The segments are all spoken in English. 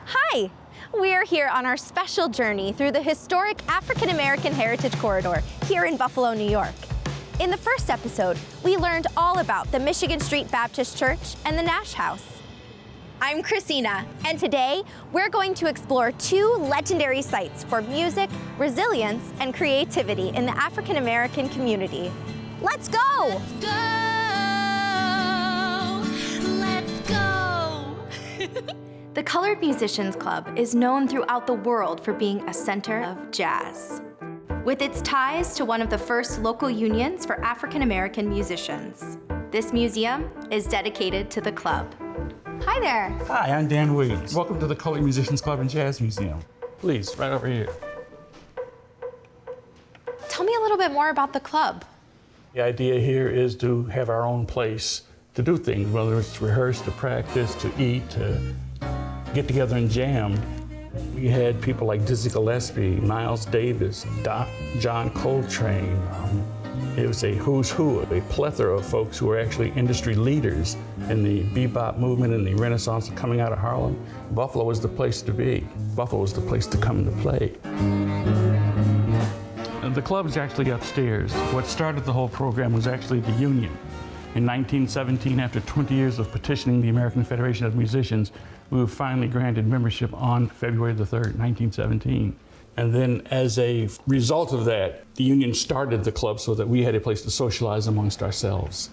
Hi! We're here on our special journey through the historic African American Heritage Corridor here in Buffalo, New York. In the first episode, we learned all about the Michigan Street Baptist Church and the Nash House. I'm Chrisena, and today we're going to explore two legendary sites for music, resilience, and creativity in the African American community. Let's go! Let's go! The Colored Musicians Club is known throughout the world for being a center of jazz, with its ties to one of the first local unions for African American musicians. This museum is dedicated to the club. Hi there. Hi, I'm Dan Williams. Welcome to the Colored Musicians Club and Jazz Museum. Please, right over here. Tell me a little bit more about the club. The idea here is to have our own place to do things, whether it's to rehearse, to practice, to eat, to get together and jam. We had people like Dizzy Gillespie, Miles Davis, John Coltrane. It was a who's who, a plethora of folks who were actually industry leaders in the bebop movement and the Renaissance coming out of Harlem. Buffalo was the place to be. Buffalo was the place to come to play. And the club's actually upstairs. What started the whole program was actually the union. In 1917, after 20 years of petitioning the American Federation of Musicians, we were finally granted membership on February the 3rd, 1917. And then as a result of that, the union started the club so that we had a place to socialize amongst ourselves.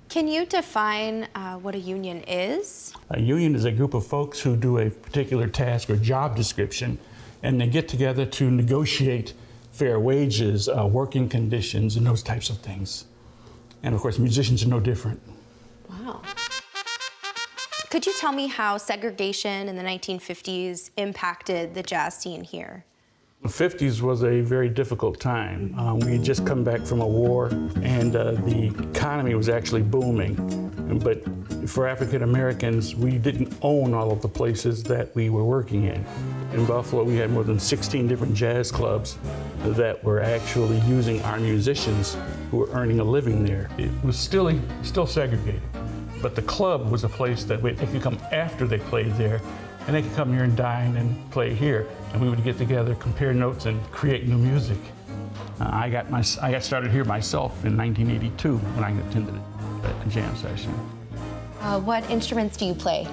Can you define what a union is? A union is a group of folks who do a particular task or job description, and they get together to negotiate fair wages, working conditions, and those types of things. And of course, musicians are no different. Wow. Could you tell me how segregation in the 1950s impacted the jazz scene here? The 50s was a very difficult time. We had just come back from a war, and the economy was actually booming. But for African Americans, we didn't own all of the places that we were working in. In Buffalo, we had more than 16 different jazz clubs that were actually using our musicians who were earning a living there. It was still segregated, but the club was a place that they could come after they played there, and they could come here and dine and play here, and we would get together, compare notes, and create new music. I got started here myself in 1982 when I attended a jam session. What instruments do you play?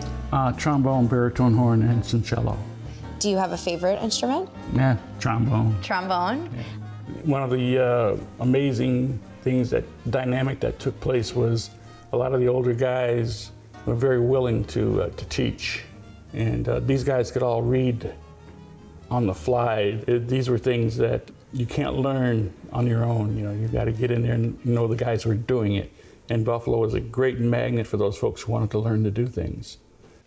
Trombone, baritone, horn, and some cello. Do you have a favorite instrument? Yeah, trombone. Trombone? Yeah. One of the amazing things, dynamic that took place was a lot of the older guys were very willing to teach. And these guys could all read on the fly. These were things that you can't learn on your own. You know, you've got to get in there and know the guys who are doing it. And Buffalo was a great magnet for those folks who wanted to learn to do things.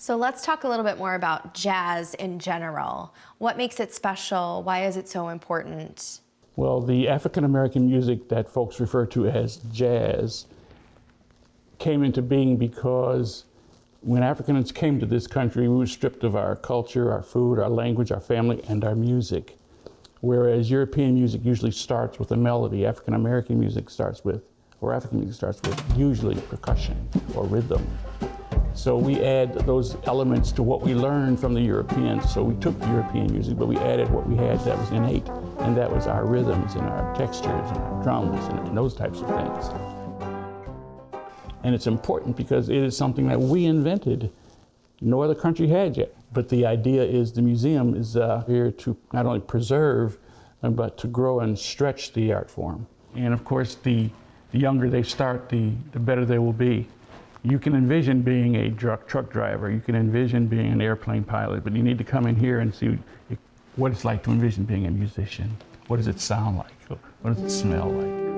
So let's talk a little bit more about jazz in general. What makes it special? Why is it so important? Well, the African American music that folks refer to as jazz came into being because when Africans came to this country, we were stripped of our culture, our food, our language, our family, and our music. Whereas European music usually starts with a melody, African American music starts with, or African music starts with usually percussion or rhythm. So we add those elements to what we learned from the Europeans. So we took the European music, but we added what we had that was innate, and that was our rhythms and our textures and our drums and those types of things. And it's important because it is something that we invented. No other country had yet. But the idea is the museum is here to not only preserve, but to grow and stretch the art form. And of course, the younger they start, the better they will be. You can envision being a truck driver, you can envision being an airplane pilot, but you need to come in here and see what it's like to envision being a musician. What does it sound like? What does it smell like?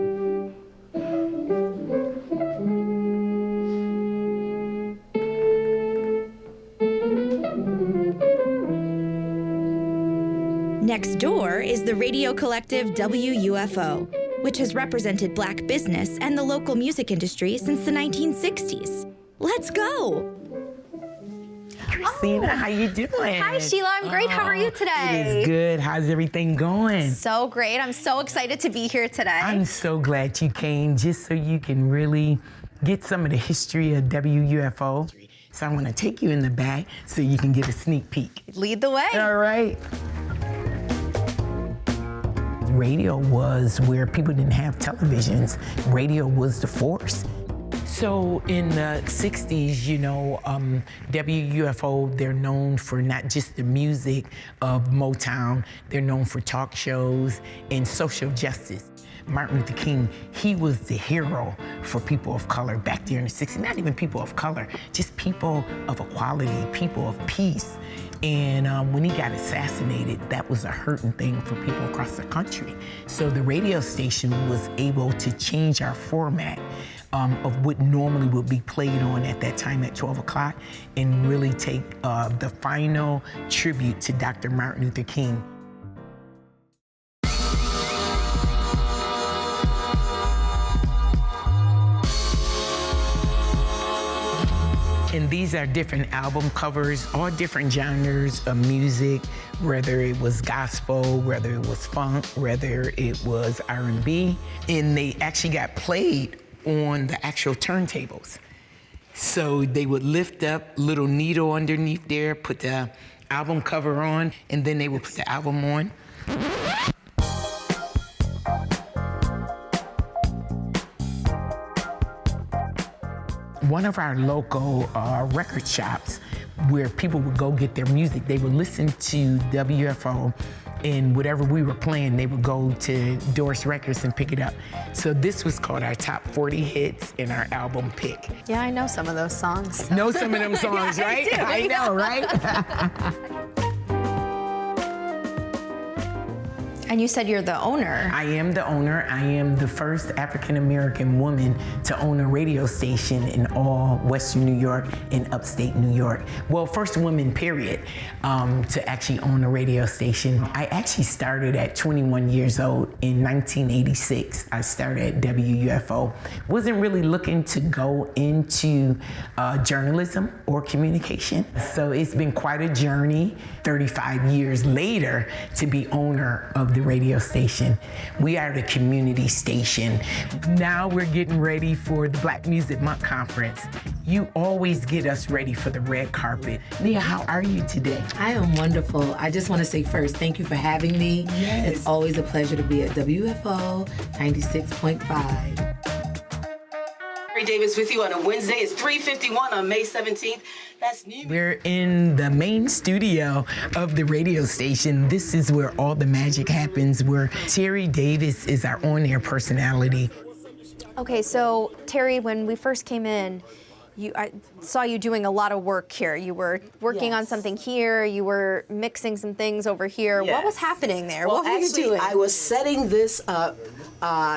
Next door is the radio collective WUFO, which has represented Black business and the local music industry since the 1960s. Let's go! Chrisena, how you doing? Hi, Sheila. I'm great. How are you today? It is good. How's everything going? So great. I'm so excited to be here today. I'm so glad you came, just so you can really get some of the history of WUFO. So I want to take you in the back so you can get a sneak peek. Lead the way. All right. Radio was where people didn't have televisions. Radio was the force. So in the 60s, you know, WUFO, they're known for not just the music of Motown, they're known for talk shows and social justice. Martin Luther King, he was the hero for people of color back there in the 60s. Not even people of color, just people of equality, people of peace. And when he got assassinated, that was a hurting thing for people across the country. So the radio station was able to change our format of what normally would be played on at that time at 12 o'clock and really take the final tribute to Dr. Martin Luther King. And these are different album covers, all different genres of music, whether it was gospel, whether it was funk, whether it was R&B. And they actually got played on the actual turntables. So they would lift up little needle underneath there, put the album cover on, and then they would put the album on. One of our local record shops where people would go get their music, they would listen to WFO, and whatever we were playing, they would go to Doris Records and pick it up. So this was called our top 40 hits and our album pick. Yeah, I know some of those songs. Know some of them songs, Yeah, right? I know, right? And you said you're the owner. I am the owner. I am the first African-American woman to own a radio station in all Western New York and upstate New York. Well, first woman, period, to actually own a radio station. I actually started at 21 years old in 1986. I started at WUFO. Wasn't really looking to go into journalism or communication. So it's been quite a journey, 35 years later, to be owner of the radio station. We are the community station. Now we're getting ready for the Black Music Month Conference. You always get us ready for the red carpet. Leah, how are you today? I am wonderful. I just want to say first, thank you for having me. Yes. It's always a pleasure to be at WFO 96.5. Davis with you on a Wednesday. It's 3:51 on May 17th. That's new. We're in the main studio of the radio station. This is where all the magic happens, where Terry Davis is our on-air personality. Okay, so Terry, when we first came in, I saw you doing a lot of work here. You were working on something here. You were mixing some things over here. Yes. What was happening there? Well, What were you actually, doing? I was setting this up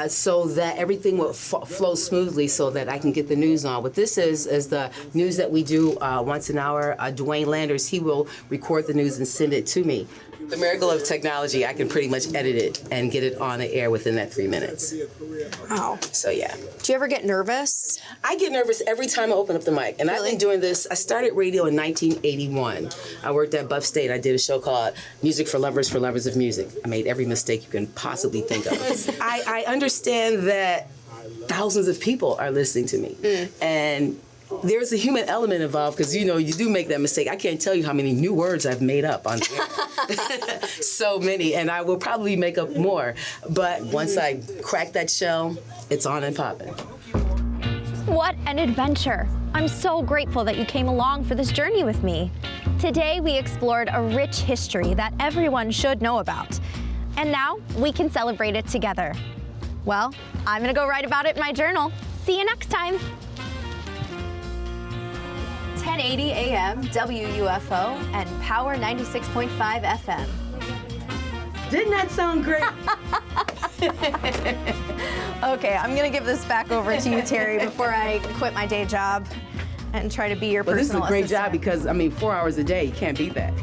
so that everything would flow smoothly so that I can get the news on. What this is the news that we do once an hour. Dwayne Landers, he will record the news and send it to me. The miracle of technology, I can pretty much edit it and get it on the air within that 3 minutes. Wow. So yeah. Do you ever get nervous? I get nervous every time I open up the mic. And I've been doing this, I started radio in 1981. I worked at Buff State. I did a show called Music for Lovers of Music. I made every mistake you can possibly think of. I understand that thousands of people are listening to me. And there's a human element involved because, you know, you do make that mistake. I can't tell you how many new words I've made up on the air. So many, and I will probably make up more. But once I crack that shell, it's on and popping. What an adventure. I'm so grateful that you came along for this journey with me. Today, we explored a rich history that everyone should know about. And now, we can celebrate it together. Well, I'm gonna go write about it in my journal. See you next time. 1080 AM WUFO and Power 96.5 FM. Didn't that sound great? Okay, I'm gonna give this back over to you, Terry, before I quit my day job and try to be your Well, this is a personal great assistant. job because, I mean, 4 hours a day, you can't beat that.